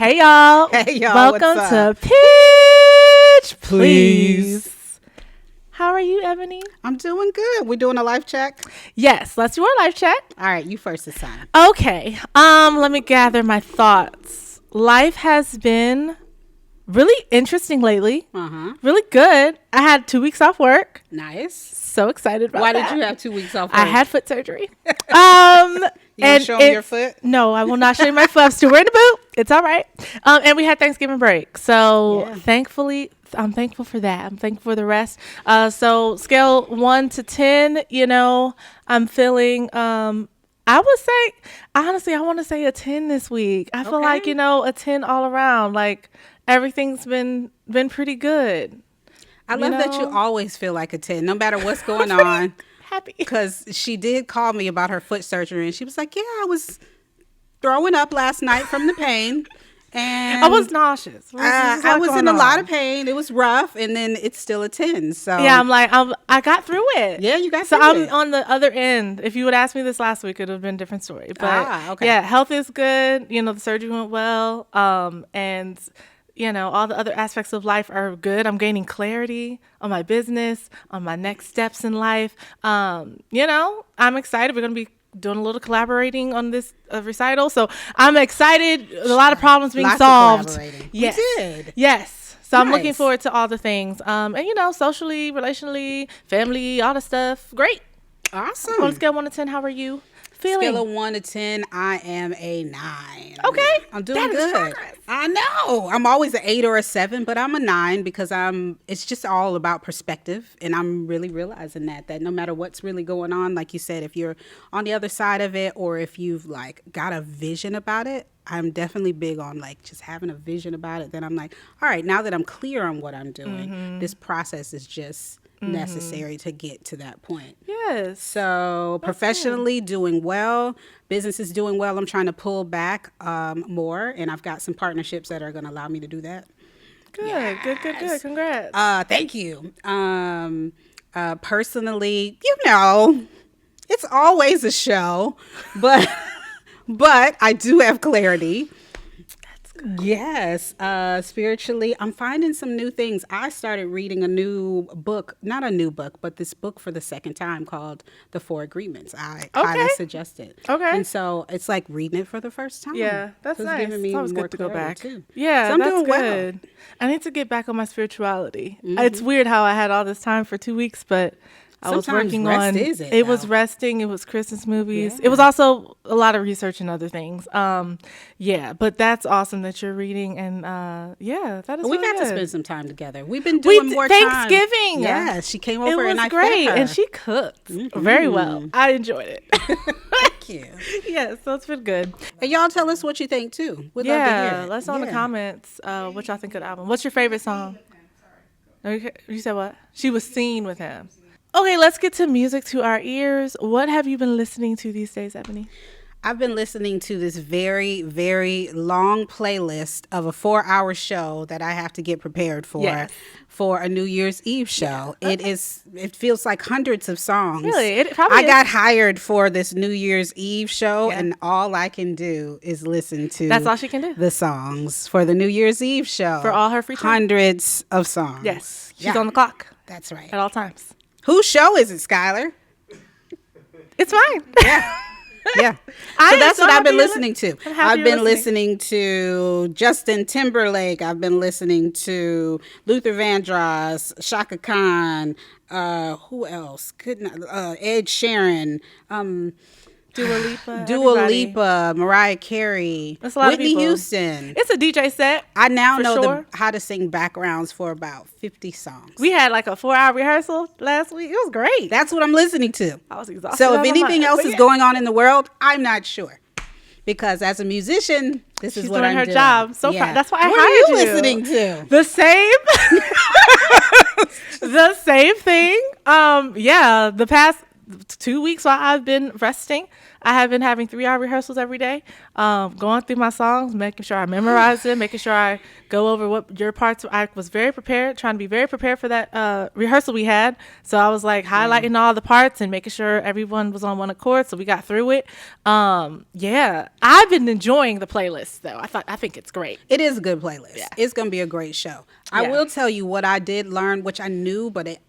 Hey y'all. Hey y'all. Welcome what's up? to Pitch Please. How are you, Ebony? I'm doing good. We're doing a life check. Yes, let's do our life check. All right, you first this time. Okay. Let me gather my thoughts. Life has been really interesting lately. Really good. I had 2 weeks off work. Nice. So excited about that. Why did you have 2 weeks off work? I had foot surgery. You want to show me your foot? No, I will not show you my foot. I'm still wearing the boot. It's all right. And we had Thanksgiving break. So thankfully, I'm thankful for that. I'm thankful for the rest. So scale 1 to 10, I'm feeling, I would say, honestly, I want to say a 10 this week. I feel like, a 10 all around. Like everything's been pretty good. I love that you always feel like a 10, no matter what's going on. Happy. Because she did call me about her foot surgery, and she was like, yeah, I was throwing up last night from the pain. And I was nauseous. I was in a lot of pain. It was rough, and then it's still a 10. So yeah, I'm like, I got through it. Yeah, you got through it. So I'm on the other end. If you would ask me this last week, it would have been a different story. But yeah, health is good. The surgery went well. And all the other aspects of life are good. I'm gaining clarity on my business, on my next steps in life. I'm excited. We're going to be doing a little collaborating on this recital. So I'm excited. A lot of problems being solved. Yes. You did. Yes. So I'm looking forward to all the things. And socially, relationally, family, all the stuff. Great. Awesome. On a scale 1 to 10, how are you feeling? Scale of 1 to 10, I am a 9. Okay. I'm doing good. I know. I'm always an 8 or a 7, but I'm a 9 because it's just all about perspective. And I'm really realizing that no matter what's really going on, like you said, if you're on the other side of it or if you've got a vision about it, I'm definitely big on just having a vision about it. Then I'm like, all right, now that I'm clear on what I'm doing, this process is just necessary to get to that point. Yes. So professionally doing well, business is doing well. I'm trying to pull back more, and I've got some partnerships that are going to allow me to do that. Good, yes. good. Congrats. Thank you. Personally, it's always a show, but I do have clarity. Yes. Spiritually, I'm finding some new things. I started reading a new book, not a new book, but this book for the second time called The 4 Agreements. I highly suggest it. Okay. And so it's like reading it for the first time. Yeah, that's nice. It's giving me always more good to go back. Too. Yeah, so I'm that's doing good. well. I need to get back on my spirituality. It's weird how I had all this time for 2 weeks, but I was working on it. Was resting. It was Christmas movies. It was also a lot of research and other things. But that's awesome that you're reading, and that is. We really got good. to spend some time together. We've been doing more Thanksgiving. Yeah, she came over it was and I great, fed her. and she cooked very well. I enjoyed it. Thank you. Yeah, so it's been good. And y'all tell us what you think too. We'd love to hear it. Let's know in the comments what y'all think of the album. What's your favorite song? Okay, you said what? She was seen with him. Okay, let's get to music to our ears. What have you been listening to these days, Ebony? I've been listening to this very, very long playlist of a 4-hour show that I have to get prepared for a New Year's Eve show. Yeah. It feels like hundreds of songs. Really? It probably is. got hired for this New Year's Eve show, and all I can do is listen to That's all she can do. The songs for the New Year's Eve show. For all her free time. Hundreds of songs. Yes. She's on the clock. That's right. At all times. Whose show is it, Skylar? It's mine. Yeah. Yeah. So that's what I've been listening to. I've been listening to Justin Timberlake. I've been listening to Luther Vandross, Shaka Khan. Who else? Ed Sheeran. Dua Lipa, Mariah Carey, Whitney Houston. It's a DJ set. I now know how to sing backgrounds for about 50 songs. We had like a 4-hour rehearsal last week. It was great. That's what I'm listening to. I was exhausted. So if anything else is going on in the world, I'm not sure. Because as a musician, this is what I'm doing. She's doing her job. So that's why I hired you. What are you listening to? The same. The same thing. The past 2 weeks while I've been resting, I have been having 3-hour rehearsals every day, going through my songs, making sure I memorize them, making sure I go over what your parts. I was very prepared, trying to be very prepared for that rehearsal we had. So I was like highlighting all the parts and making sure everyone was on one accord. So we got through it. Yeah, I've been enjoying the playlist though. I think it's great. It is a good playlist. Yeah. It's gonna be a great show. I will tell you what I did learn, which I knew, but it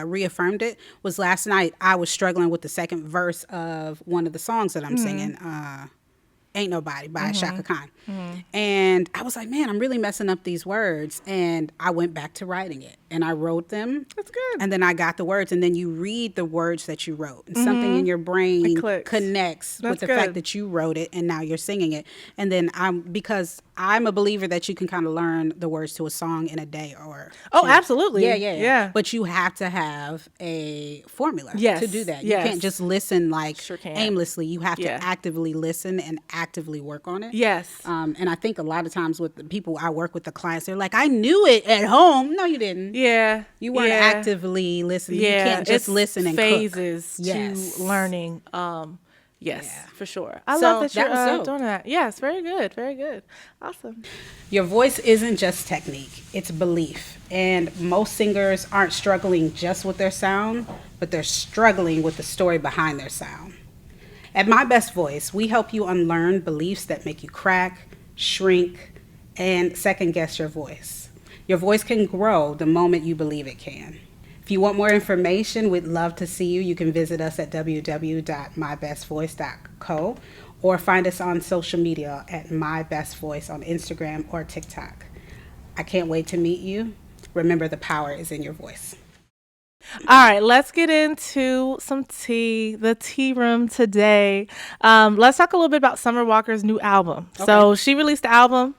reaffirmed it. Was last night I was struggling with the second verse of one of the songs that I'm singing. Ain't Nobody by Shaka Khan. And I was like, man, I'm really messing up these words. And I went back to writing it and I wrote them. That's good. And then I got the words, and then you read the words that you wrote, and something in your brain connects with the fact that you wrote it and now you're singing it. And then because I'm a believer that you can kind of learn the words to a song in a day or two. Absolutely. Yeah. But you have to have a formula to do that. You can't just listen aimlessly. You have to actively listen and actively work on it. Yes. And I think a lot of times with the people I work with, the clients, they're like, I knew it at home. No, you didn't. Yeah. You weren't actively listening. Yeah. You can't just listen and phases cook. To learning. Yes, for sure. I love that you're doing that. Yes, very good. Very good. Awesome. Your voice isn't just technique. It's belief. And most singers aren't struggling just with their sound, but they're struggling with the story behind their sound. At My Best Voice, we help you unlearn beliefs that make you crack, shrink, and second guess your voice. Your voice can grow the moment you believe it can. If you want more information, we'd love to see you. You can visit us at www.mybestvoice.co or find us on social media at My Best Voice on Instagram or TikTok. I can't wait to meet you. Remember, the power is in your voice. All right, let's get into some tea, the tea room today. Let's talk a little bit about Summer Walker's new album. Okay. So she released the album.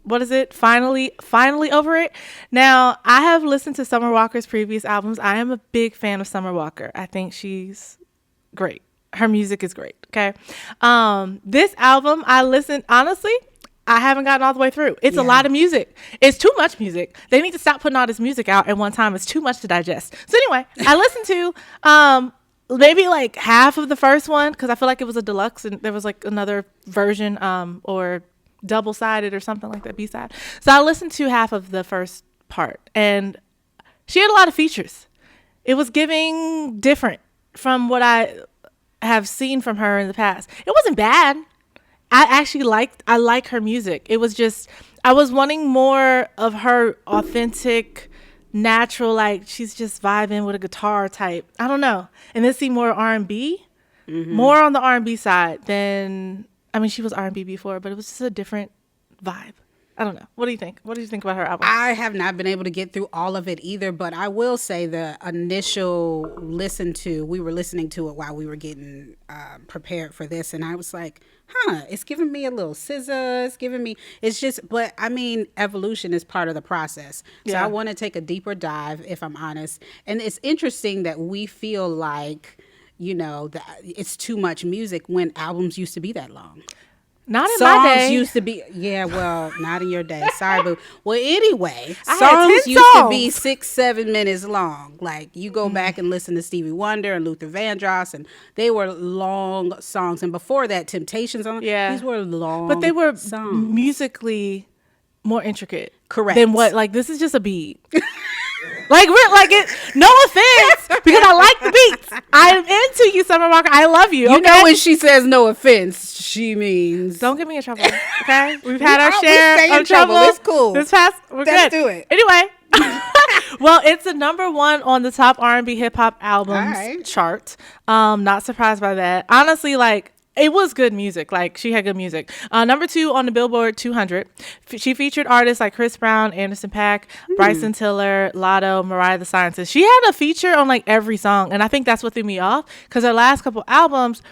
What is it? Finally Over It. Now, I have listened to Summer Walker's previous albums. I am a big fan of Summer Walker. I think she's great. Her music is great. Okay. This album, I listened, honestly, I haven't gotten all the way through. It's a lot of music. It's too much music. They need to stop putting all this music out at one time. It's too much to digest. So anyway, I listened to maybe like half of the first one because I feel like it was a deluxe and there was like another version or double-sided or something like that, B-side. So I listened to half of the first part and she had a lot of features. It was giving different from what I have seen from her in the past. It wasn't bad. I like her music. It was just, I was wanting more of her authentic, natural, like she's just vibing with a guitar type. I don't know. And then see more R&B, more on the R&B side than, I mean, she was R&B before, but it was just a different vibe. I don't know. What do you think? What did you think about her album? I have not been able to get through all of it either, but I will say the initial we were listening to it while we were getting prepared for this, and I was like, it's giving me a little scissor. But I mean, evolution is part of the process. So I want to take a deeper dive, if I'm honest. And it's interesting that we feel like, that it's too much music when albums used to be that long. Not in my day. Songs used to be, not in your day. Sorry, boo. Well, anyway, songs used to be 6-7 minutes long. Like, you go back and listen to Stevie Wonder and Luther Vandross, and they were long songs. And before that, Temptations, these were long but they were songs. Musically more intricate. Correct. Than what, like, this is just a beat. Like, we're like it. No offense, because I like the beats. I'm into you, Summer Walker. I love you. You know when she says no offense, she means don't get me in trouble. Okay, we've had our share of trouble. It's cool. Let's do it. Anyway, well, it's a #1 on the top R&B hip hop albums chart. Not surprised by that. Honestly, like. It was good music. Like, she had good music. #2 on the Billboard 200. She featured artists like Chris Brown, Anderson .Paak, Bryson Tiller, Lotto, Mariah the Scientist. She had a feature on like every song. And I think that's what threw me off. Because her last couple albums,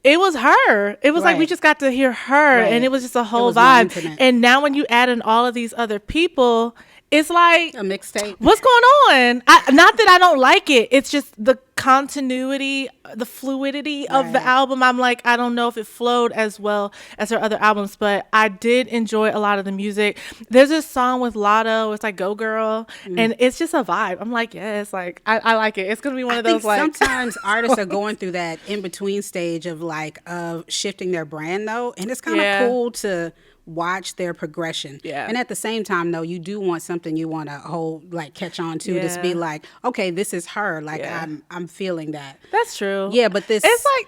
it was her. It was like we just got to hear her. And it was just a whole vibe. And now when you add in all of these other people, it's like a mixtape. What's going on? Not that I don't like it. It's just the continuity, the fluidity of the album. I'm like, I don't know if it flowed as well as her other albums, but I did enjoy a lot of the music. There's this song with Lotto. It's like Go Girl. And it's just a vibe. I'm like, yes, like I like it. It's going to be one of those like. Sometimes artists are going through that in between stage of like shifting their brand though. And it's kind of cool to watch their progression. And at the same time though, you do want something you want to hold, like catch on to just be like, okay, this is her. Like I'm feeling that. That's true. Yeah, but this, it's like,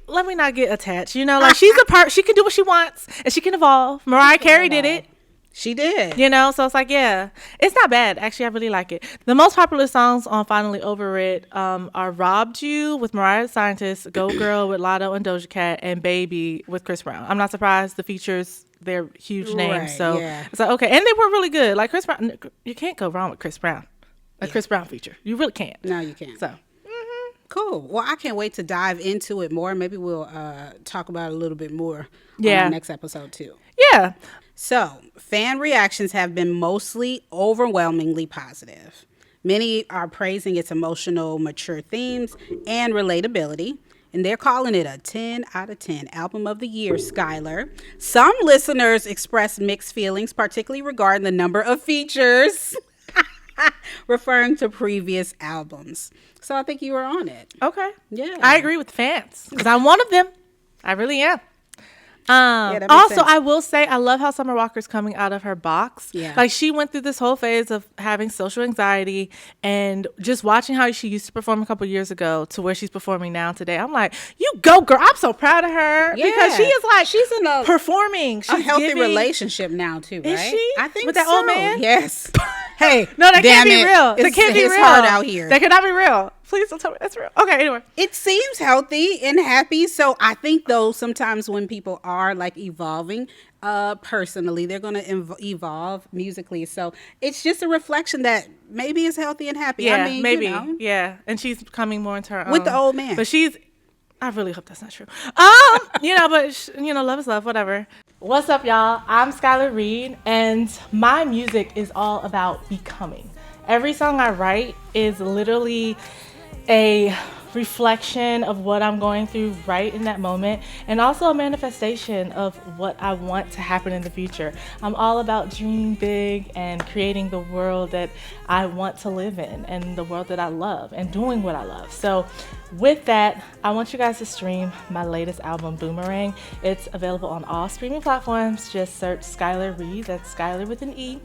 let me not get attached. You know, like she's she can do what she wants and she can evolve. Mariah Carey did it. She did. You know, so it's like, yeah, it's not bad. Actually, I really like it. The most popular songs on Finally Over It are Robbed You with Mariah the Scientist, Go Girl with Lotto and Doja Cat, and Baby with Chris Brown. I'm not surprised. The features, they're huge names. So it's like, okay. And they were really good. Like Chris Brown, you can't go wrong with Chris Brown. A Chris Brown feature. You really can't. No, you can't. So. Cool. Well, I can't wait to dive into it more. Maybe we'll talk about it a little bit more on our next episode too. Yeah. So, fan reactions have been mostly overwhelmingly positive. Many are praising its emotional, mature themes and relatability, and they're calling it a 10 out of 10 album of the year, Skylar. Some listeners expressed mixed feelings, particularly regarding the number of features, referring to previous albums. So I think you were on it. Okay. Yeah. I agree with fans because I'm one of them. I really am. Also, sense. I will say I love how Summer Walker's coming out of her box. Yeah. Like she went through this whole phase of having social anxiety and just watching how she used to perform a couple years ago to where she's performing now today. I'm like, you go, girl. I'm so proud of her because she is like, she's in a performing. She's a healthy relationship now too, right? Is she? I think with that so. old man? Yes. Hey, no, that can't be real. That can't be real. It's hard out here. That cannot be real. Please don't tell me that's real. Okay, anyway. It seems healthy and happy. So I think, though, sometimes when people are, like, evolving personally, they're going to evolve musically. So it's just a reflection that maybe it's healthy and happy. Yeah, I mean, maybe. You know. Yeah, and she's coming more into her own. With the old man. But I really hope that's not true. But, love is love, whatever. What's up, y'all? I'm Skylar Reed, and my music is all about becoming. Every song I write is literally a reflection of what I'm going through right in that moment, and also a manifestation of what I want to happen in the future. I'm all about dreaming big and creating the world that I want to live in and the world that I love and doing what I love. So with that, I want you guys to stream my latest album, Boomerang. It's available on all streaming platforms. Just search Skylar Reed. That's Skylar with an E.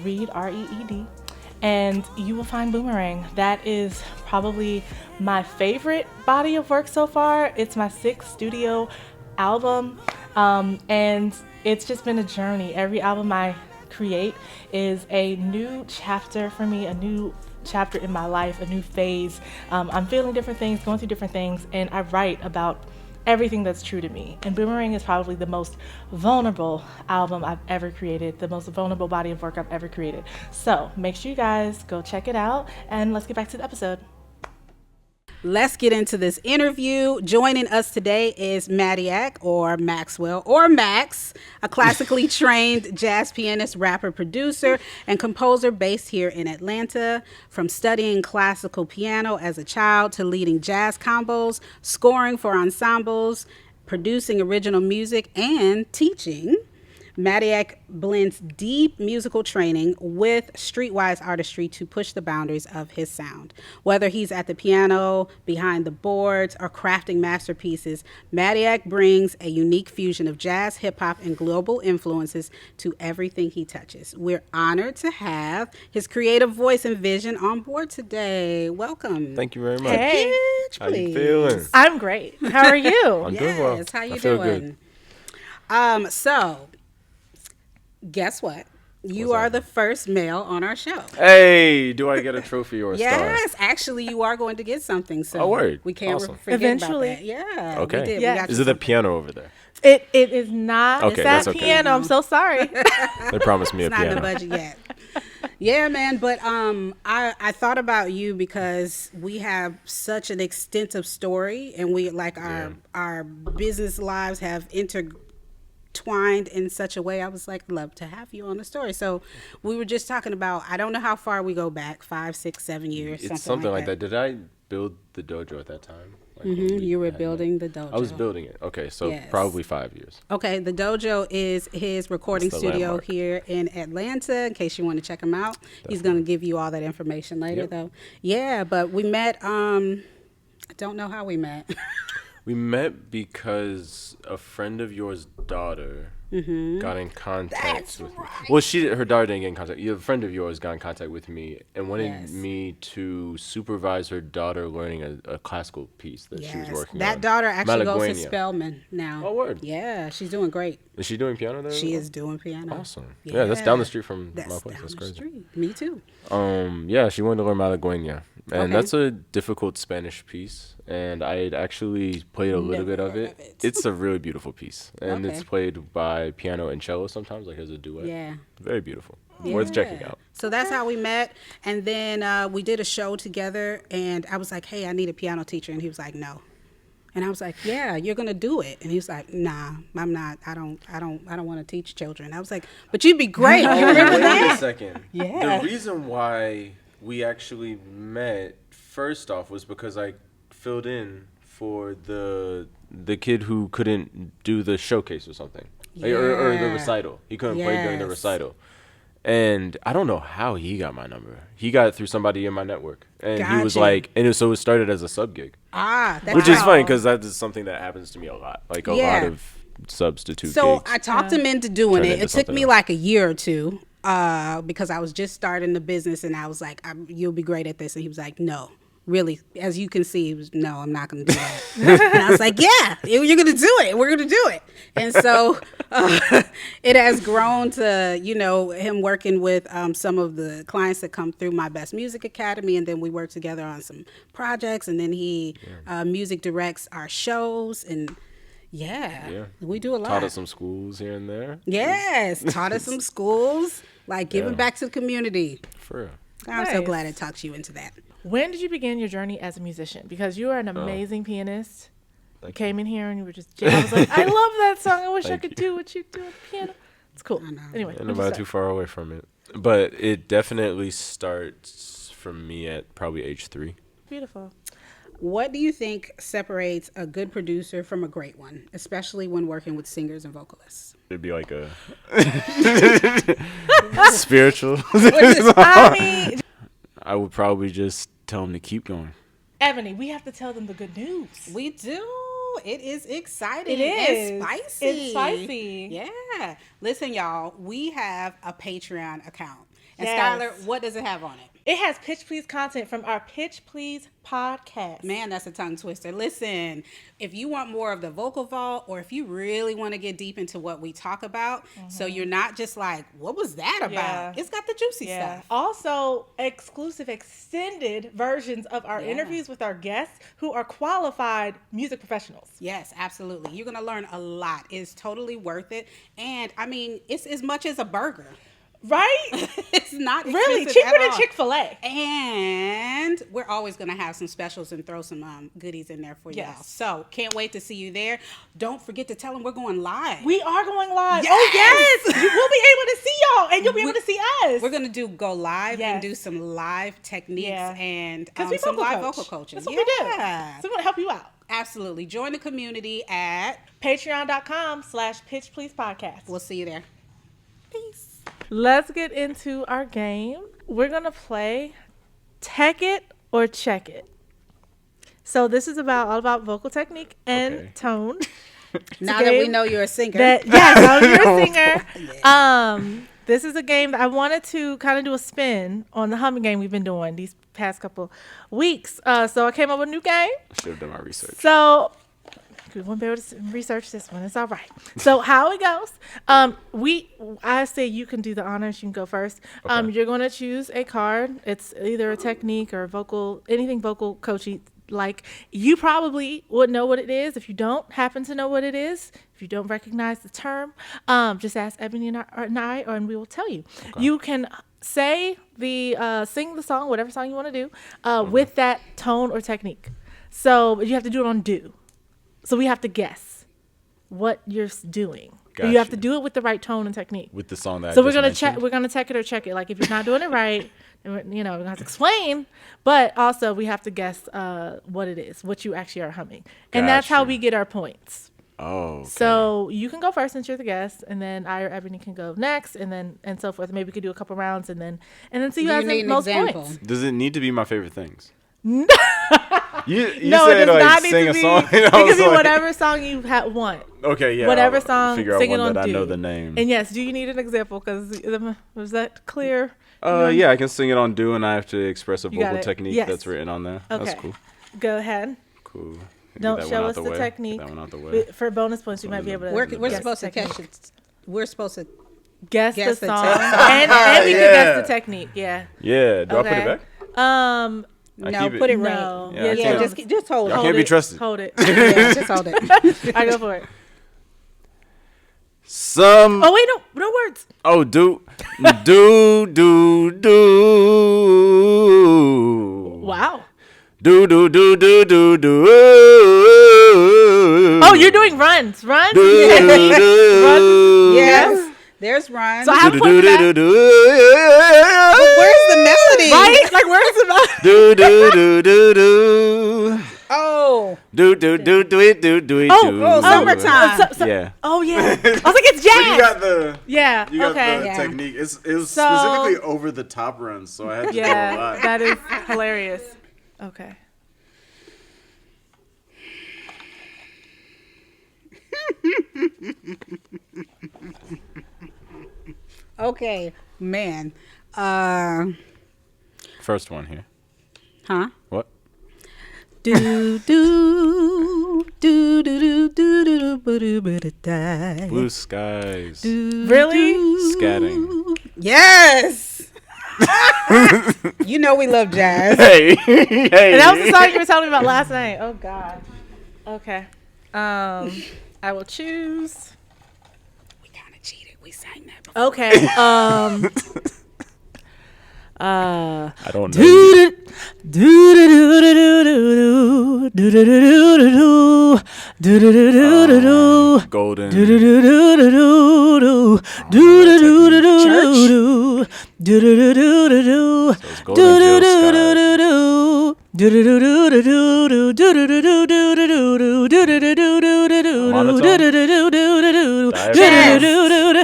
Reed, R-E-E-D. And you will find Boomerang. That is probably my favorite body of work so far. It's my 6th studio album. And it's just been a journey. Every album I create is a new chapter for me, a new chapter in my life, a new phase. I'm feeling different things, going through different things, and I write about everything that's true to me. And Boomerang is probably the most vulnerable album I've ever created, the most vulnerable body of work I've ever created. So make sure you guys go check it out, and let's get back to the episode. Let's get into this interview. Joining us today is Madiac, or Maxwell, or Max, a classically trained jazz pianist, rapper, producer, and composer based here in Atlanta. From studying classical piano as a child to leading jazz combos, scoring for ensembles, producing original music, and teaching, Madiac blends deep musical training with streetwise artistry to push the boundaries of his sound. Whether he's at the piano, behind the boards, or crafting masterpieces, Madiac brings a unique fusion of jazz, hip-hop, and global influences to everything he touches. We're honored to have his creative voice and vision on board today. Welcome. Thank you very much. Hey. Pitch, how you feeling? I'm great. How are you? I'm doing well. Yes, how you I feel doing? Good. So, guess what? You are the first male on our show. Hey, do I get a trophy or a star? Yes, actually, you are going to get something. So Oh, word. we can't Awesome. forget Eventually. about that. Yeah. Okay. We did. Yeah. We got Is you it the something. piano over there? It is not. Okay, It's that's that okay. piano. I'm so sorry. They promised me a It's not in piano. the budget yet. Yeah, man. But I thought about you because we have such an extensive story, and we like our business lives have twined in such a way. I was like, love to have you on the story. So we were just talking about, I don't know how far we go back, 5, 6, 7 years. It's something like that. Did I build the dojo at that time? Like You were building the dojo. I was building it. Okay, so probably 5 years. Okay, the dojo is his recording studio landmark here in Atlanta, in case you want to check him out. Definitely. He's going to give you all that information later, though. Yeah, but we met, I don't know how we met. We met because a friend of yours' daughter got in contact with me. Well, her daughter didn't get in contact. A friend of yours got in contact with me and wanted me to supervise her daughter learning a classical piece that she was working on. That daughter actually goes to Spelman now. Oh, word. Yeah, she's doing great. Is she doing piano there? She is doing piano. Awesome. Yeah, that's down the street from my place. That's crazy. Street. Me too. Yeah, she wanted to learn Malagueña. And that's a difficult Spanish piece. And I had actually played a little bit of it. It's a really beautiful piece. And it's played by piano and cello sometimes, like as a duet. Yeah. Very beautiful. Yeah. Worth checking out. So that's how we met. And then we did a show together. And I was like, hey, I need a piano teacher. And he was like, no. And I was like, yeah, you're going to do it. And he was like, nah, I'm not. I don't want to teach children. I was like, but you'd be great. You remember that? Wait a second. Yeah. The reason why we actually met first off was because I filled in for the kid who couldn't do the showcase or something. Or the recital. He couldn't play during the recital. And I don't know how he got my number. He got it through somebody in my network. And he was like, so it started as a sub gig. Which is funny because that is something that happens to me a lot. Like a lot of substitute gigs. So I talked him into doing it. It took me like a year or two because I was just starting the business and I was like, you'll be great at this. And he was like, no. Really, as you can see, he was, no, I'm not going to do that. And I was like, yeah, you're going to do it. We're going to do it. And so it has grown to, him working with some of the clients that come through my Best Music Academy. And then we work together on some projects. And then he music directs our shows. And we do a lot. Taught us some schools here and there. Yes, taught us some schools, like giving back to the community. For real. I'm so glad I talked you into that. When did you begin your journey as a musician? Because you are an amazing pianist. You came in here and you were just jamming. I was like, I love that song. I wish I could do what you do on the piano. It's cool. Anyway. And I'm not too far away from it. But it definitely starts from me at probably age 3. Beautiful. What do you think separates a good producer from a great one, especially when working with singers and vocalists? It'd be like a spiritual. I would probably just tell them to keep going. Ebony, we have to tell them the good news. We do. It is exciting. It is. And spicy. It's spicy. Yeah. Listen, y'all, we have a Patreon account. And Skylar, what does it have on it? It has Pitch Please content from our Pitch Please podcast. Man, that's a tongue twister. Listen, if you want more of the vocal vault, or if you really want to get deep into what we talk about, so you're not just like, what was that about? It's got the juicy stuff. Also, exclusive extended versions of our interviews with our guests who are qualified music professionals. Yes, absolutely. You're going to learn a lot. It's totally worth it. And I mean, it's as much as a burger. Right? It's not really cheaper than Chick-fil-A. And we're always going to have some specials and throw some goodies in there for y'all. So can't wait to see you there. Don't forget to tell them we're going live. We are going live. Yes! Oh, yes. We'll be able to see y'all and you'll be able to see us. We're going to go live and do some live techniques and some live vocal coaching. That's what we do. So we want to help you out. Absolutely. Join the community at patreon.com/pitchpleasepodcast. We'll see you there. Peace. Let's get into our game. We're going to play Tech It or Check It. So this is all about vocal technique and tone. Now that we know you're a singer. Now you're a singer. This is a game that I wanted to kind of do a spin on the humming game we've been doing these past couple weeks. So I came up with a new game. Should have done my research. So we won't be able to research this one. It's all right. So how it goes, I say you can do the honors. You can go first. Okay. You're going to choose a card. It's either a technique or anything vocal coaching. Like, you probably would know what it is. If you don't happen to know what it is, if you don't recognize the term, just ask Ebony and I, and we will tell you. Okay. You can say sing the song, whatever song you want to do, with that tone or technique. So you have to do it on do. So we have to guess what you're doing. But you have to do it with the right tone and technique. With the song that so we're gonna check. We're gonna check it or check it. Like if you're not doing it right, we're gonna have to explain. But also we have to guess what it is, what you actually are humming, and that's how we get our points. Oh. Okay. So you can go first since you're the guest, and then I or Ebony can go next, and so forth. Maybe we could do a couple rounds, and then see who has the most points. Does it need to be my favorite things? No, you no, said it does not need sing to a be. song. It can be whatever song you want. Okay, yeah. Whatever song, figure out sing it one on that do. I know the name. And yes, do you need an example? Because was that clear? Yeah, I can sing it on do, and I have to express a vocal technique that's written on there. Okay. That's cool. Go ahead. Cool. Don't show us the technique. Get that one out the way. For bonus points, you might be able to. We're supposed to catch it. We're supposed to guess the song, and we can guess the technique. Yeah. Yeah. Do I put it back? No, put it right. No. Yeah, just hold it. Y'all can't be trusted. Hold it. Yeah, just hold it. I go for it. Oh wait, no words. Oh, do. Wow. Do. Oh, you're doing runs. Runs. Yes. There's run. So I have to put that. Where's the melody? Right? Like where's the melody? Oh. Do. Oh, summertime. Yeah. Oh yeah. I was like, it's jazz. But you got the okay. technique. It was specifically over the top runs, so I had to do a lot. That is hilarious. Okay. Okay, man. First one here. Huh? What? Do do do do do do do do die. Blue skies. Really? Scatting. Yes. You know we love jazz. Hey. And that was the song you were telling me about last night. Oh God. Okay. I will choose. We kind of cheated. We sang that before. Okay. I don't know. Golden.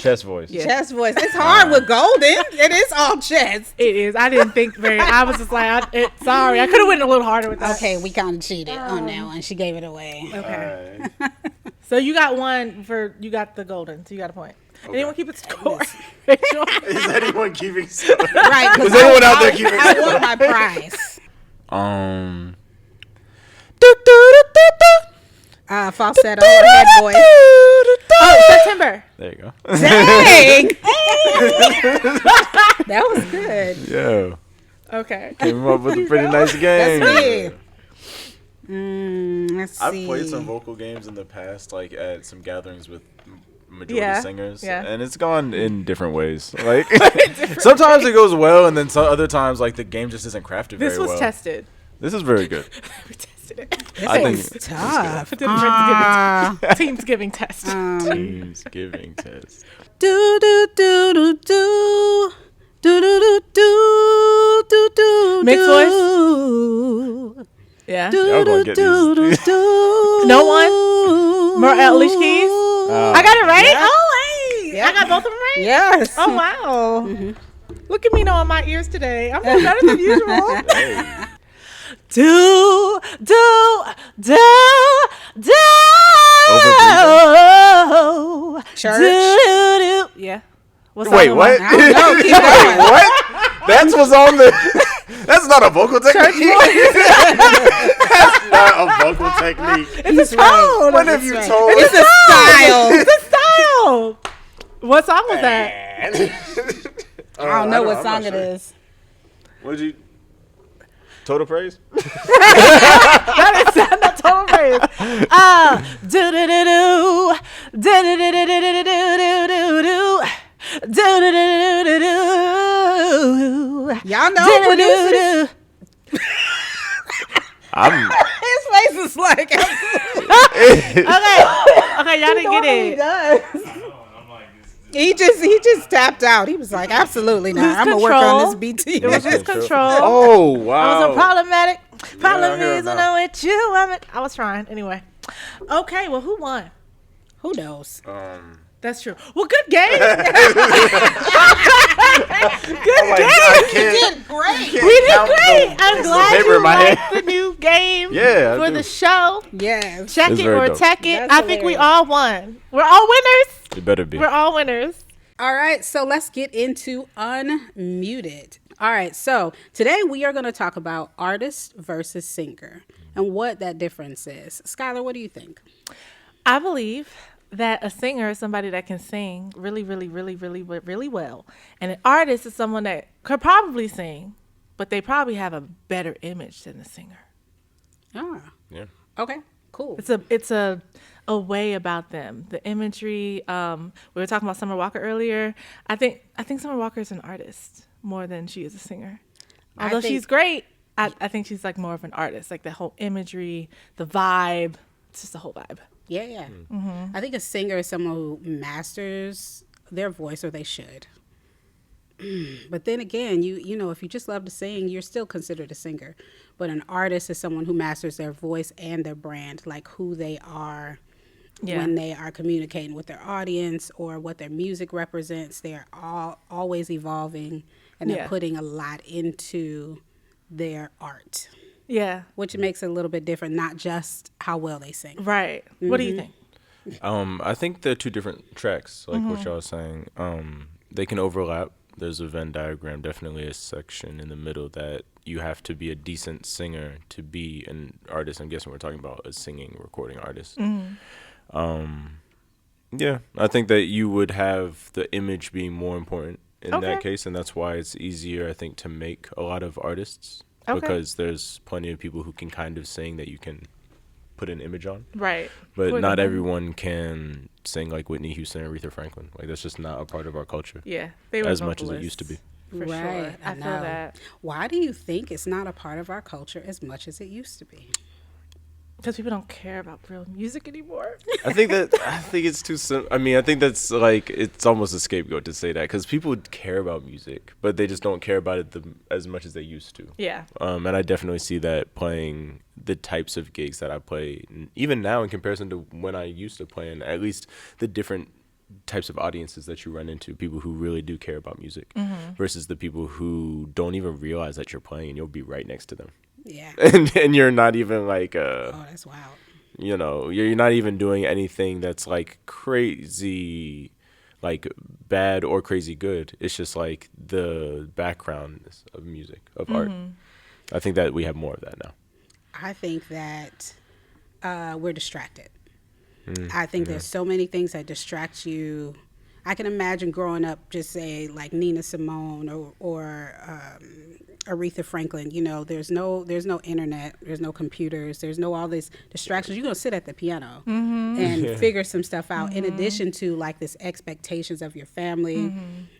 Chest voice. Yeah. Chest voice. It's hard with golden. It is all chest. It is. I didn't think very. I was just like, sorry. I could have went a little harder with that. Okay, we kind of cheated on that one. She gave it away. Okay. So you got one for you got the golden. So you got a point. Okay. Anyone keep it score? Is anyone keeping score? Right. Is anyone out there keeping score? I want my prize. Falsetto or head voice. Oh, September. There you go. Dang. That was good. Yo. Okay. Came up with a pretty nice game. That's me. Let's see. I've played some vocal games in the past, like at some gatherings with majority singers, and it's gone in different ways. Like sometimes it goes well, and then some other times, like the game just isn't crafted very well. This was tested. This is very good. We tested it. I think it's tough. Teamsgiving test. Teamsgiving test. Do do do do do. Do do do do do do. Mixed voice. Yeah. Y'all gonna get these. No one. More Alicia Keys. I got it right. Yeah. Oh, hey. Yeah. I got both of them right. Yes. Oh wow. Mm-hmm. Look at me knowing my ears today. I'm doing better than usual. Hey. Do. Church. Yeah. Wait, what? I don't know. Keep Wait, going. what? That's what's on the. That's not a vocal technique. That's not a vocal technique. It's a tone. What have you told? It's a style. It's a style. What song was that? I don't know what song it is. What'd you? Total praise? That is not total praise. Do do do do do do do do do do do. Y'all know producers. His face is like. Okay, y'all didn't get it. He just tapped out. He was like, absolutely not. I'm gonna work on this BT. It was just control. Oh wow. I was a problematic. Problem Yeah, is when I'm with you. I was trying anyway. Okay, well, who won? Who knows? That's true. Well, good game. Good I game. can't. Did great. We did great. I'm glad paper you in my liked hand. the new game Yeah, I for do. the show. Yes. Check It's it very or dope. check it. That's I think we hilarious. all won. We're all winners. It better be. We're all winners. All right, so let's get into Unmuted. All right, so today we are going to talk about artist versus singer and what that difference is. Skylar, what do you think? I believe that a singer is somebody that can sing really, really, really, really, really well. And an artist is someone that could probably sing, but they probably have a better image than the singer. Ah, Yeah. okay, cool. It's a way about them. The imagery. We were talking about Summer Walker earlier. I think Summer Walker is an artist more than she is a singer. Although she's great, I think she's like more of an artist. Like the whole imagery, the vibe. It's just the whole vibe. Yeah. Mm-hmm. I think a singer is someone who masters their voice, or they should. But then again, you know, if you just love to sing, you're still considered a singer. But an artist is someone who masters their voice and their brand, like who they are when they are communicating with their audience or what their music represents. They're always evolving, and they're putting a lot into their art. Yeah. Which makes it a little bit different, not just how well they sing. Right. Mm-hmm. What do you think? I think they're two different tracks, like what y'all was saying. They can overlap. There's a Venn diagram, definitely a section in the middle that you have to be a decent singer to be an artist. I'm guessing we're talking about a singing, recording artist. Yeah, I think that you would have the image being more important in that case, and that's why it's easier, I think, to make a lot of artists. Because there's plenty of people who can kind of sing that you can put an image on. Right. But not everyone can sing like Whitney Houston and Aretha Franklin. Like, that's just not a part of our culture. Yeah. They were as much as it used to be. For sure. I feel that. Why do you think it's not a part of our culture as much as it used to be? Because people don't care about real music anymore. I think it's too simple. I mean, I think that's like, it's almost a scapegoat to say that, because people care about music, but they just don't care about it as much as they used to. Yeah. And I definitely see that playing the types of gigs that I play, even now in comparison to when I used to play, and at least the different types of audiences that you run into, people who really do care about music versus the people who don't even realize that you're playing, and you'll be right next to them. Yeah. And you're not even like oh, that's wild. You know, you're not even doing anything that's like crazy, like bad or crazy good. It's just like the background of music, of art. I think that we have more of that now. I think that we're distracted. I think there's so many things that distract you. I can imagine growing up, just say like Nina Simone or Aretha Franklin. You know, there's no internet, there's no computers, there's no all these distractions. You're gonna sit at the piano and figure some stuff out. In addition to like this expectations of your family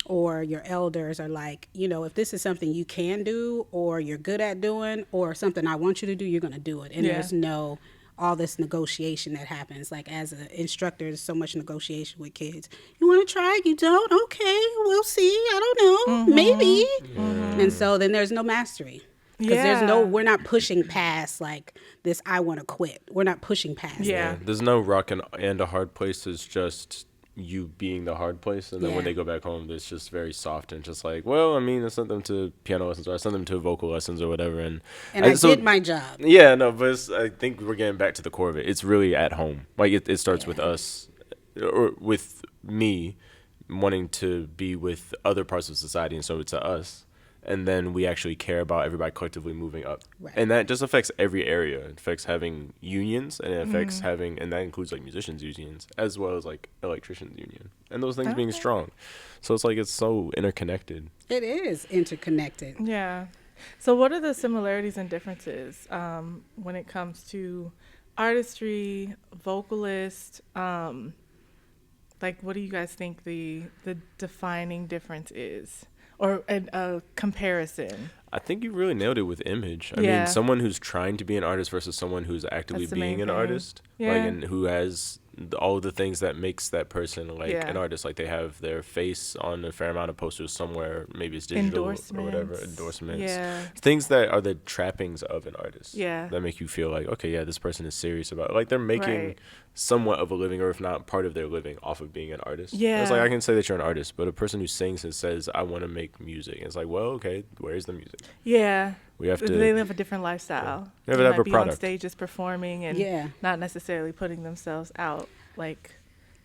or your elders are like, you know, if this is something you can do or you're good at doing or something I want you to do, you're gonna do it. And there's no all this negotiation that happens. Like as an instructor, there's so much negotiation with kids. You want to try? You don't? Okay, we'll see. I don't know. Maybe. And so then there's no mastery. Because we're not pushing past like this, I want to quit. We're not pushing past that. There's no rock and a hard place. It's just you being the hard place. And then when they go back home, it's just very soft and just like, well, I mean, I sent them to piano lessons or I sent them to vocal lessons or whatever. And I did my job. Yeah, no, but I think we're getting back to the core of it. It's really at home. Like it starts with us, or with me wanting to be with other parts of society. And so it's us. And then we actually care about everybody collectively moving up. Right. And that just affects every area. It affects having unions, and it affects having, and that includes like musicians unions, as well as like electricians union. And those things being strong. So it's like, it's so interconnected. It is interconnected. Yeah. So what are the similarities and differences when it comes to artistry, vocalist, like what do you guys think the defining difference is? Or a comparison? I think you really nailed it with image. I mean, someone who's trying to be an artist versus someone who's actively being an artist, like, and who has all of the things that makes that person like Yeah. an artist. Like they have their face on a fair amount of posters somewhere. Maybe it's digital or whatever. Endorsements. Yeah. Things that are the trappings of an artist. Yeah. That make you feel like, okay, yeah, this person is serious about it. Like they're making Right. somewhat of a living, or if not part of their living, off of being an artist. Yeah. It's like I can say that you're an artist, but a person who sings and says, I want to make music. It's like, well, okay, where's the music? Yeah. We have to. They live a different lifestyle. They They have might a be on product. stages performing and not necessarily putting themselves out like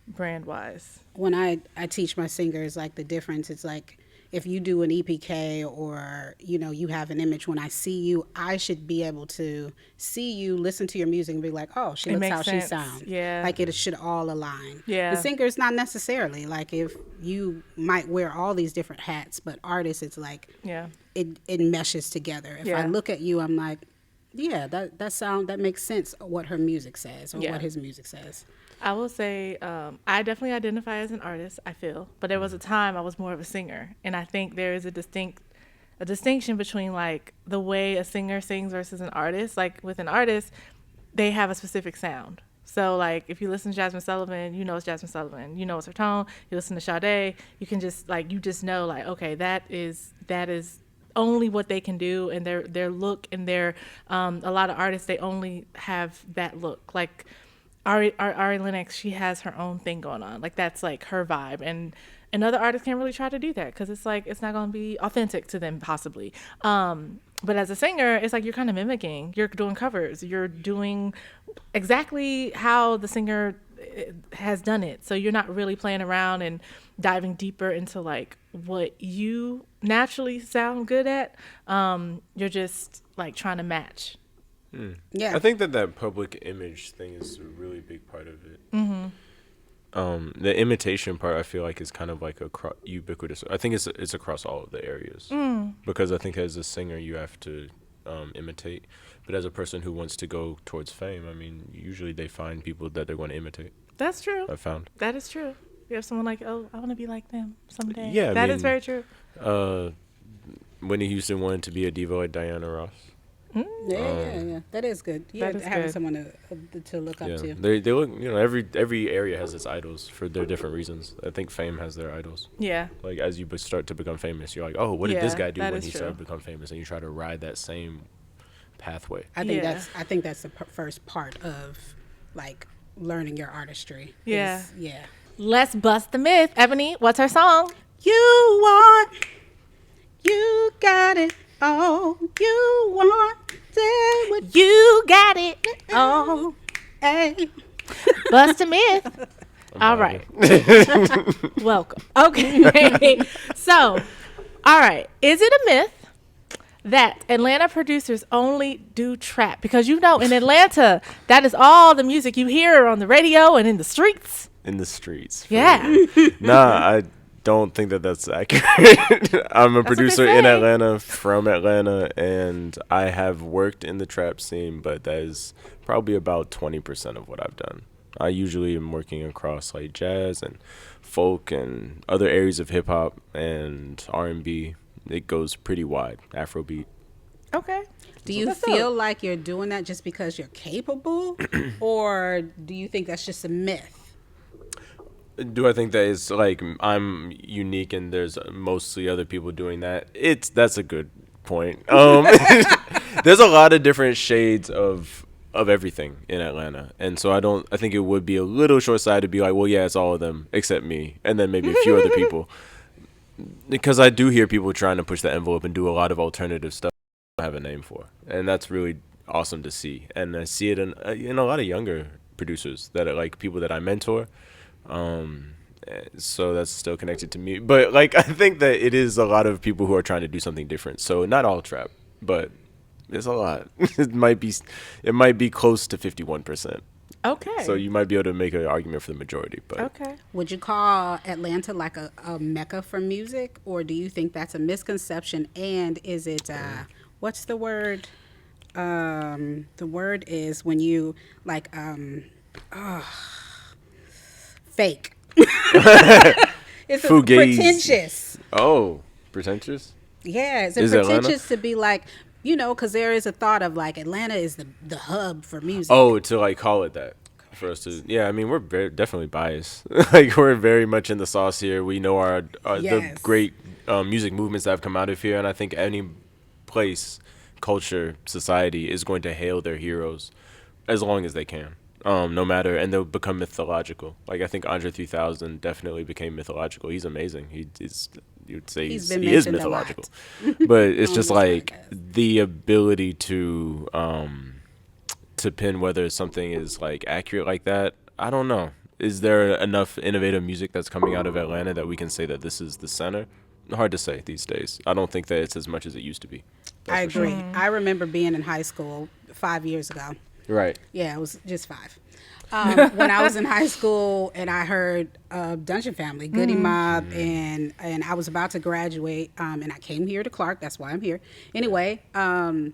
brand wise. When I teach my singers, like the difference, it's like if you do an EPK or, you know, you have an image, when I see you, I should be able to see you, listen to your music and be like, oh, she It looks makes how sense. she sounds. Yeah. Like it should all align. Yeah. The singers, not necessarily. Like if you might wear all these different hats, but artists, it's like Yeah. it meshes together. If I Yeah. look at you, I'm like, yeah, that makes sense what her music says or Yeah. what his music says. I will say I definitely identify as an artist, I feel. But there was a time I was more of a singer. And I think there is a distinction between like the way a singer sings versus an artist. Like with an artist, they have a specific sound. So like if you listen to Jasmine Sullivan, you know it's Jasmine Sullivan. You know it's her tone. You listen to Sade, you can just like you just know like, okay, that is only what they can do, and their look and their a lot of artists, they only have that look. Like Ari Lennox, she has her own thing going on. Like that's like her vibe, and other artists can't really try to do that because it's like it's not going to be authentic to them possibly. But as a singer, it's like you're kind of mimicking. You're doing covers. You're doing exactly how the singer has done it. So you're not really playing around and diving deeper into like what you naturally sound good at. You're just like trying to match. Yeah. I think that public image thing is a really big part of it. The imitation part, I feel like, is kind of like ubiquitous. I think it's across all of the areas because I think as a singer you have to imitate, but as a person who wants to go towards fame, I mean, usually they find people that they're going to imitate. That's true. I found that is true. You have someone like, oh, I want to be like them someday. Yeah, that is very true. Whitney Houston wanted to be a diva like Diana Ross. Yeah. That is good. Yeah, that is having good. someone to look up to. They look, you know, every area has its idols for their different reasons. I think fame has their idols. Yeah. Like as you start to become famous, you're like, oh, what did this Yeah, guy do that when is he true. started to become famous? And you try to ride that same pathway. I think Yeah. that's the first part of like learning your artistry. Yeah. Yeah. Let's bust the myth. Ebony, what's her song? You got it all. You want it with You got it. all. Hey. Bust a myth. All right. Welcome. Okay. So, all right. Is it a myth that Atlanta producers only do trap? Because you know in Atlanta, that is all the music you hear on the radio and in the streets. In the streets. Yeah. Nah, I don't think that that's accurate. I'm a what they producer in say. Atlanta, from Atlanta, and I have worked in the trap scene, but that is probably about 20% of what I've done. I usually am working across like jazz and folk and other areas of hip hop and R&B. It goes pretty wide, Afrobeat. Okay. Do you What's feel up? like you're doing that just because you're capable, or do you think that's just a myth? Do I think that it's like I'm unique and there's mostly other people doing that? That's a good point. There's a lot of different shades of everything in Atlanta, and so I think it would be a little short-sighted to be like, well, yeah, it's all of them except me, and then maybe a few other people, because I do hear people trying to push the envelope and do a lot of alternative stuff I don't have a name for, and that's really awesome to see, and I see it in a lot of younger producers that are like people that I mentor. So that's still connected to me, but like I think that it is a lot of people who are trying to do something different. So not all trap, but it's a lot. It might be close to 51%. Okay. So you might be able to make an argument for the majority, but Okay. Would you call Atlanta like a mecca for music, or do you think that's a misconception? And is it what's the word? The word is when you like fake. It's Fugazi. pretentious. Oh, pretentious? Yeah, is Is it it Atlanta? pretentious to be like, because there is a thought of like Atlanta is the hub for music. Oh, to like call it that. for us to. Yeah, I mean, we're definitely biased. Like, we're very much in the sauce here. We know the great music movements that have come out of here, and I think any place, culture, society is going to hail their heroes as long as they can. No matter, and they'll become mythological. Like, I think Andre 3000 definitely became mythological. He's amazing. You'd say he is mythological. But it's just like the ability to pin whether something is like accurate like that. I don't know. Is there enough innovative music that's coming out of Atlanta that we can say that this is the center? Hard to say these days. I don't think that it's as much as it used to be. I agree. Sure. I remember being in high school 5 years ago. Right. Yeah, it was just 5. When I was in high school and I heard Dungeon Family, Goody Mob, and I was about to graduate, and I came here to Clark. That's why I'm here. Anyway, and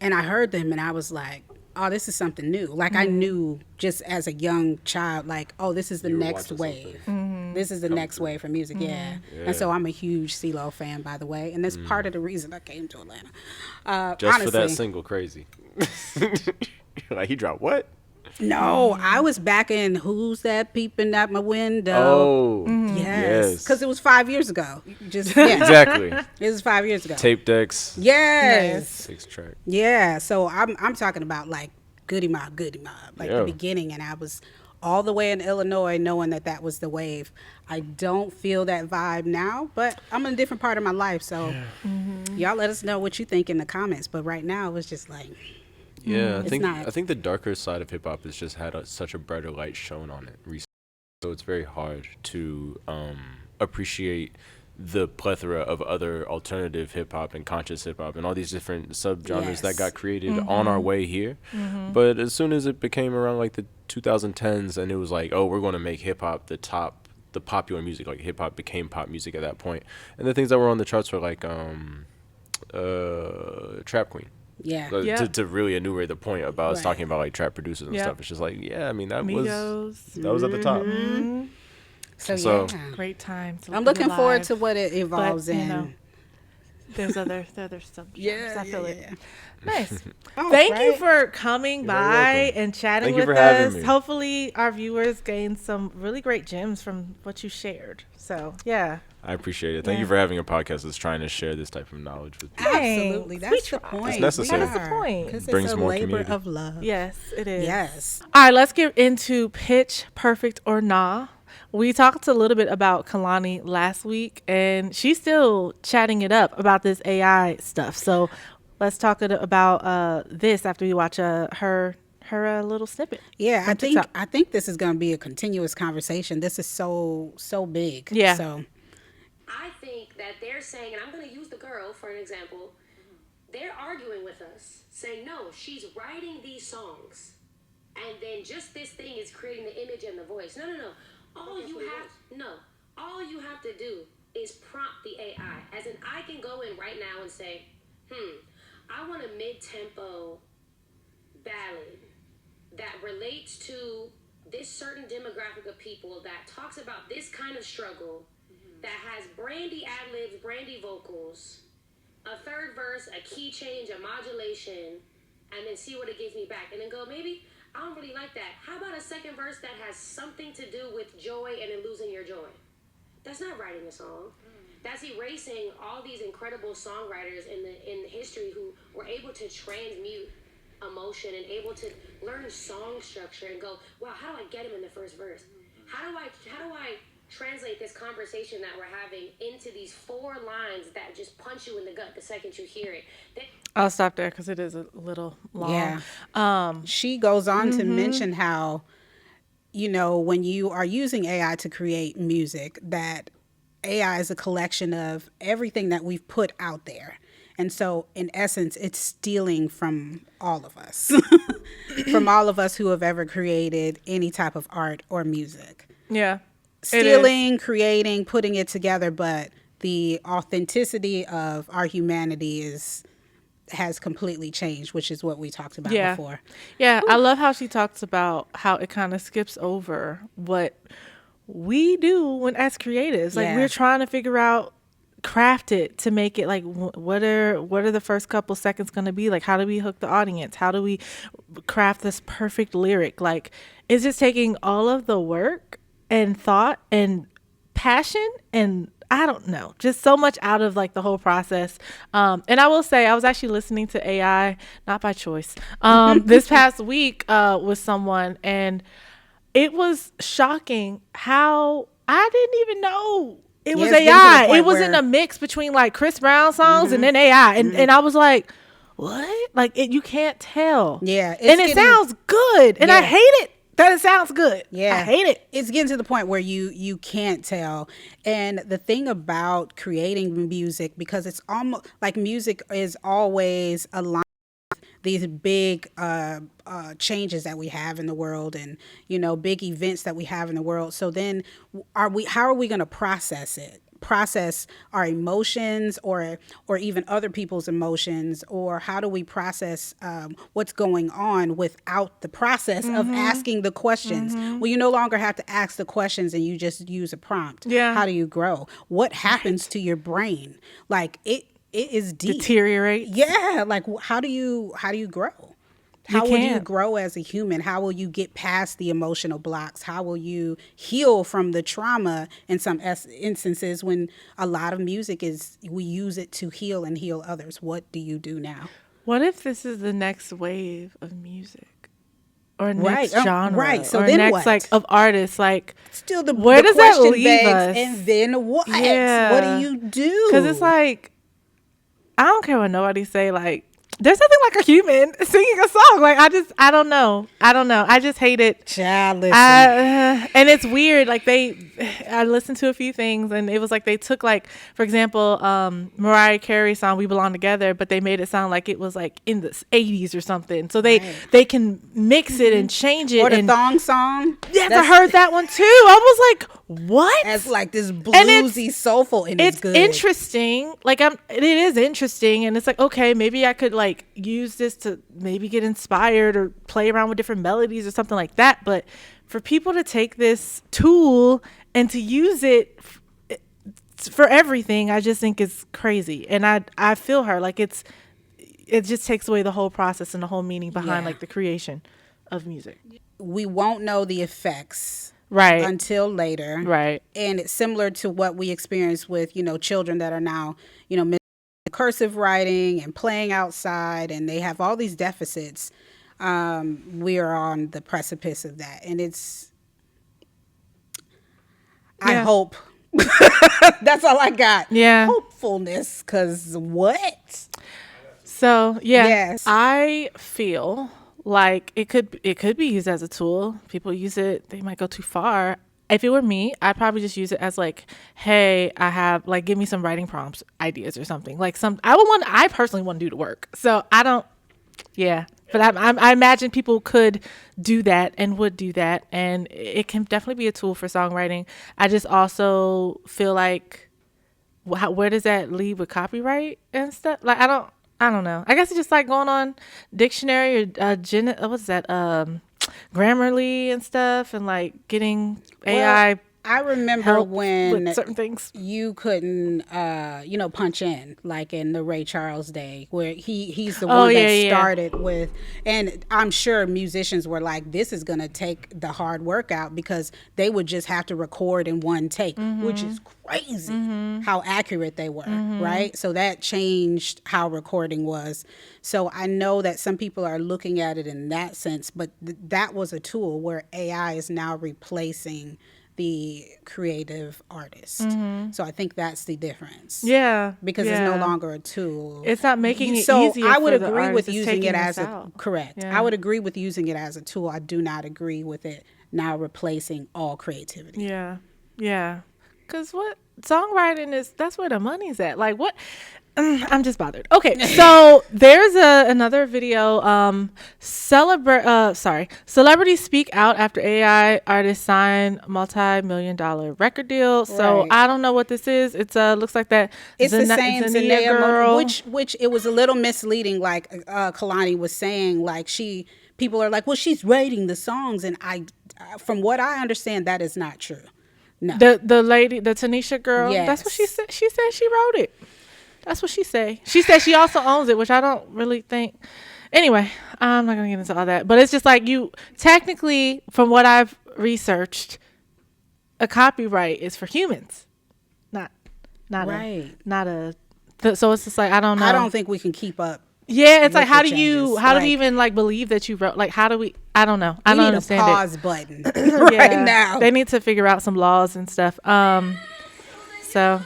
I heard them, and I was like, oh, this is something new. Like, I knew just as a young child, like, oh, this is the next wave. This is the next wave for music, yeah. And so I'm a huge CeeLo fan, by the way, and that's part of the reason I came to Atlanta. Just honestly, for that single, Crazy. Like, he dropped what? No, I was back in Who's That Peeping At My Window. Oh, yes. Because it was 5 years ago. Exactly. It was 5 years ago. Tape decks. Yes. 6 track. Yeah, so I'm talking about like Goody Mob, like the beginning, and I was all the way in Illinois knowing that was the wave. I don't feel that vibe now, but I'm in a different part of my life, so y'all let us know what you think in the comments. But right now, it was just like... Yeah, I think the darker side of hip hop has just had such a brighter light shown on it recently. So it's very hard to appreciate the plethora of other alternative hip hop and conscious hip hop and all these different subgenres that got created on our way here. But as soon as it became around like the 2010s and it was like, oh, we're going to make hip hop the popular music, like hip hop became pop music at that point. And the things that were on the charts were like Trap Queen. Yeah. To really enumerate the point about us talking about like trap producers and stuff. It's just like, yeah, I mean, that was at the top. So great time. I'm looking forward to what it evolves in. You know, there's other stuff. Yeah, I feel it. Yeah. Nice. Thank you for coming by and chatting with us. Hopefully our viewers gained some really great gems from what you shared. So, yeah. I appreciate it. Thank you for having a podcast that's trying to share this type of knowledge with people. Absolutely. That's the point. It's necessary. That is the point. Because brings it's a more labor community. of love. Yes, it is. Yes. All right, let's get into Pitch Perfect or Nah. We talked a little bit about Kalani last week, and she's still chatting it up about this AI stuff. So let's talk about this after we watch her little snippet. Yeah, I think this is going to be a continuous conversation. This is so big. Yeah. So I think that they're saying, and I'm going to use the girl for an example. They're arguing with us, saying, no, she's writing these songs, and then just this thing is creating the image and the voice. No. All you have to do is prompt the AI. As in, I can go in right now and say, I want a mid-tempo ballad that relates to this certain demographic of people, that talks about this kind of struggle, that has brandy ad-libs, brandy vocals, a third verse, a key change, a modulation, and then see what it gives me back. And then go, maybe I don't really like that. How about a second verse that has something to do with joy and then losing your joy? That's not writing a song. That's erasing all these incredible songwriters in history who were able to transmute emotion and able to learn song structure and go, wow, how do I get him in the first verse? How do I translate this conversation that we're having into these 4 lines that just punch you in the gut the second you hear it? I'll stop there because it is a little long. Yeah. She goes on to mention how, when you are using AI to create music, that AI is a collection of everything that we've put out there. And so, in essence, it's stealing from all of us, from all of us who have ever created any type of art or music. Yeah. Stealing, creating, putting it together, but the authenticity of our humanity has completely changed, which is what we talked about before. Yeah, I love how she talks about how it kind of skips over what we do as creatives. Like, we're trying to figure out craft it to make it like what are the first couple seconds going to be like? How do we hook the audience? How do we craft this perfect lyric? Like, it's just taking all of the work and thought and passion and I don't know, just so much out of like the whole process. And I will say, I was actually listening to AI, not by choice, this past week with someone, and it was shocking how I didn't even know it was AI. It was in a mix between like Chris Brown songs and then AI. And I was like, what? Like, you can't tell. Yeah. And it sounds good. And I hate it that it sounds good. Yeah. I hate it. It's getting to the point where you can't tell. And the thing about creating music, because it's almost like music is always aligned with these big changes that we have in the world and, you know, big events that we have in the world. So then how are we going to process our emotions or even other people's emotions, or how do we process what's going on without the process of asking the questions? Well, you no longer have to ask the questions and you just use a prompt. Yeah. How do you grow? What happens to your brain? Like it is deep. Deteriorate. Yeah. Like how do you grow? How will you grow as a human? How will you get past the emotional blocks? How will you heal from the trauma in some instances when a lot of music we use it to heal and heal others? What do you do now? What if this is the next wave of music? Or next genre? Right. So or then next, what? like, of artists? Like, still where does that leave us? And then what? Yeah. What do you do? Because it's like, I don't care what nobody say, like, there's nothing like a human singing a song. Like, I don't know. I just hate it. Child, listen. And it's weird. Like, I listened to a few things and it was like they took, like, for example, Mariah Carey's song "We Belong Together," but they made it sound like it was like in the 80s or something. So they can mix it and change it. Or the thong song. Yes, I heard that one too. I was like, what? As like this bluesy, soulful, and it's good. Interesting. Like, it is interesting, and it's like, okay, maybe I could like use this to maybe get inspired or play around with different melodies or something like that. But for people to take this tool and to use it for everything, I just think is crazy. And I feel her. Like, it just takes away the whole process and the whole meaning behind like the creation of music. We won't know the effects until later. Right. And it's similar to what we experience with, you know, children that are now, you know, cursive writing and playing outside, and they have all these deficits. We are on the precipice of that. And I hope. That's all I got. Yeah. Hopefulness, because what? So, yeah. Yes. I feel like it could be used as a tool. People use it, they might go too far. If it were me, I'd probably just use it as like, hey, I have like, give me some writing prompts, ideas or something. Like I personally want to do the work. So but I imagine people could do that and would do that. And it can definitely be a tool for songwriting. I just also feel like, where does that lead with copyright and stuff? Like, I don't know. I guess it's just like going on dictionary or what's that? Grammarly and stuff, and like getting AI. I remember when certain things you couldn't, punch in, like in the Ray Charles day, where he's the one that started with, and I'm sure musicians were like, this is going to take the hard work out, because they would just have to record in one take, which is crazy how accurate they were, right? So that changed how recording was. So I know that some people are looking at it in that sense, but that was a tool where AI is now replacing the creative artist. So I think that's the difference. Yeah. Because it's no longer a tool. It's not making it so easier. I would for agree the with artist. using it as correct. Yeah. I would agree with using it as a tool. I do not agree with it now replacing all creativity. Yeah. Yeah. Because what songwriting is, that's where the money's at. Like, what? I'm just bothered. Okay, so there's another video. Celebrities speak out after AI artists sign multi-million-dollar record deal. So I don't know what this is. It's looks like that. It's the same Zendaya girl, which it was a little misleading. Like Kalani was saying, like people are like, well, she's writing the songs, and from what I understand, that is not true. No. The lady, the Tanisha girl. Yes. That's what she said. She said she wrote it. That's what she said. She said she also owns it, which I don't really think. Anyway, I'm not gonna get into all that. But it's just like you technically, from what I've researched, a copyright is for humans, not Right. So it's just like I don't know. I don't think we can keep up. Yeah, it's like with how the do you changes. how do Like, we even like believe that you wrote? Like how do we? I don't know. I don't we need understand a pause button right Yeah. now. They need to figure out some laws and stuff. So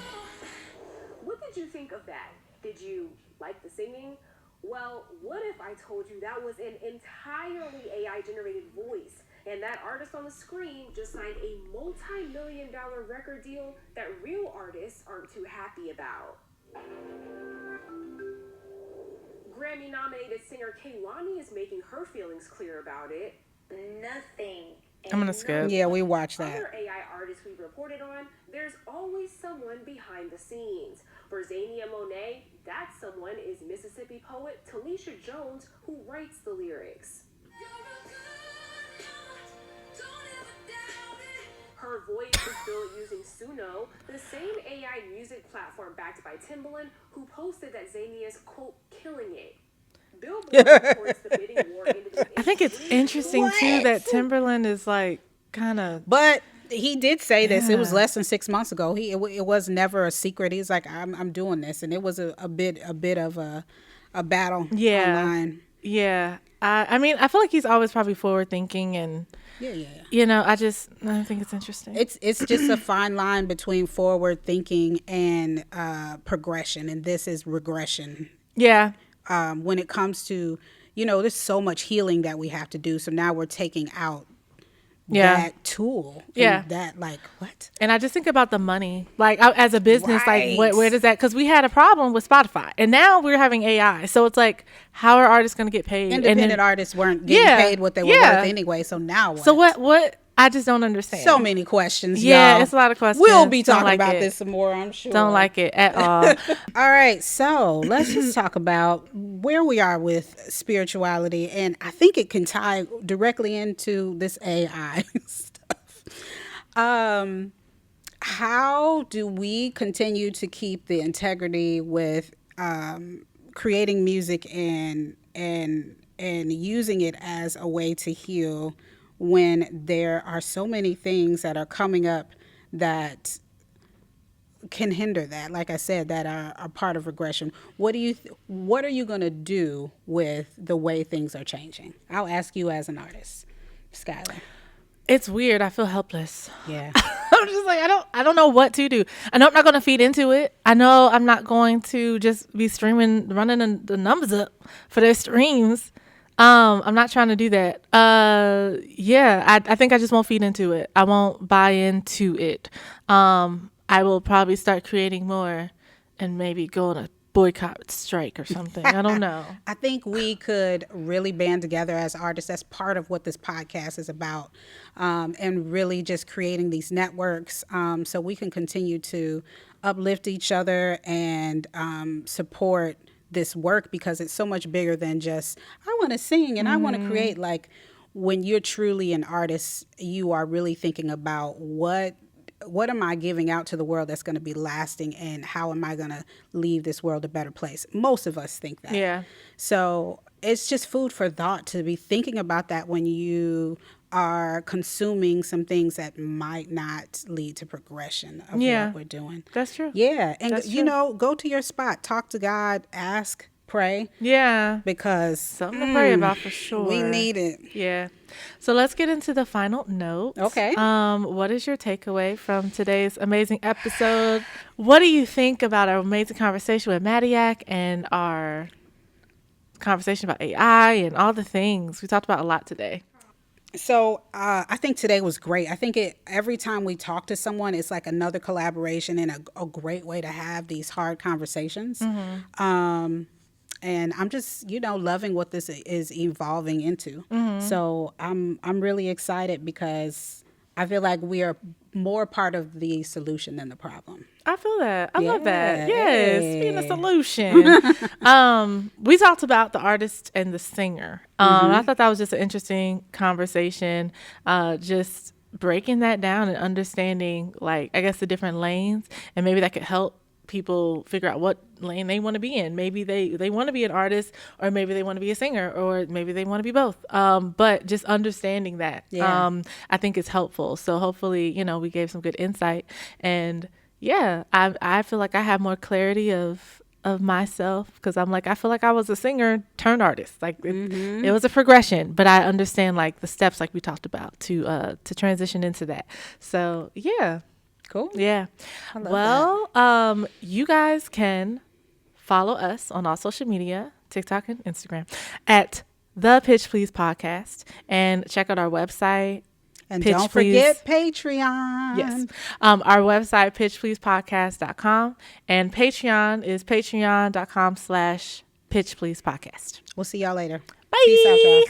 What did you think of that? Did you like the singing? Well, what if I told you that was an entirely AI generated voice and that artist on the screen just signed a multi-million-dollar record deal that real artists aren't too happy about? Grammy-nominated singer Kehlani is making her feelings clear about it. Nothing. I'm gonna skip. Yeah, we watched that. Other AI artists we've reported on, there's always someone behind the scenes. For Zania Monet, that someone is Mississippi poet Talisha Jones, who writes the lyrics. Her voice is built using Suno, the same AI music platform backed by Timbaland, who posted that Zania's, quote, killing it. Billboard reports the bidding war ended in I think it's interesting too that Timberland is like kind of. But he did say this. It was less than 6 months ago. It was never a secret. He's like, I'm doing this, and it was a bit of a battle online. Yeah. I mean, I feel like he's always probably forward thinking and. Yeah. You know, I think it's interesting. It's just a fine line between forward thinking and progression, and this is regression. Yeah. When it comes to, there's so much healing that we have to do. So now we're taking out that tool. Yeah. That like what? And I just think about the money, like as a business, Right. like where does that? Because we had a problem with Spotify, and now we're having AI. So it's like, how are artists going to get paid? Independent artists weren't getting paid what they were worth anyway. So now what? So what? I just don't understand. So many questions. Yeah, y'all. it's a lot of questions. We'll be Don't talking like about it. this some more, I'm sure. Don't like it at all. All right, so let's just talk about where we are with spirituality, and I think it can tie directly into this AI stuff. How do we continue to keep the integrity with creating music and using it as a way to heal when there are so many things that are coming up that can hinder that, like I said, that are part of regression? What are you going to do with the way things are changing? I'll ask you as an artist, Skylar. It's weird. I feel helpless. Yeah. I'm just like, I don't know what to do. I know I'm not going to feed into it. I know I'm not going to just be running the numbers up for their streams. I'm not trying to do that. I think I just won't feed into it. I won't buy into it. I will probably start creating more and maybe go on a boycott strike or something. I don't know. I think we could really band together as artists. That's part of what this podcast is about. And really just creating these networks so we can continue to uplift each other and support this work, because it's so much bigger than just, I want to sing and I want to create. Like, when you're truly an artist, you are really thinking about what am I giving out to the world that's going to be lasting, and how am I going to leave this world a better place? Most of us think that. Yeah. So it's just food for thought to be thinking about that when you are consuming some things that might not lead to progression of what we're doing. That's true. Yeah. And, That's true. go to your spot, talk to God, ask, pray. Yeah. Because Something to pray about for sure. we need it. Yeah. So let's get into the final note. Okay. What is your takeaway from today's amazing episode? What do you think about our amazing conversation with Madiac and our conversation about AI and all the things? We talked about a lot today. So I think today was great. I think every time we talk to someone, it's like another collaboration and a great way to have these hard conversations. Mm-hmm. And I'm just, loving what this is evolving into. Mm-hmm. So I'm really excited because I feel like we are more part of the solution than the problem. I feel that. I love that. Yes, being a solution. We talked about the artist and the singer. I thought that was just an interesting conversation. Just breaking that down and understanding, like, I guess the different lanes, and maybe that could help people figure out what lane they want to be in. Maybe they want to be an artist, or maybe they want to be a singer, or maybe they want to be both. But just understanding that, I think is helpful. So hopefully, we gave some good insight. And yeah, I feel like I have more clarity of myself, because I'm like, I feel like I was a singer turned artist. Like it was a progression, but I understand like the steps, like we talked about, to transition into that. So yeah. Cool. Yeah. Well, you guys can follow us on all social media, TikTok and Instagram, at the Pitch Please Podcast, and check out our website. And don't forget Patreon. Yes. Our website, pitchpleasepodcast.com, and Patreon is patreon.com/pitchpleasepodcast. We'll see y'all later. Bye. Peace out, y'all.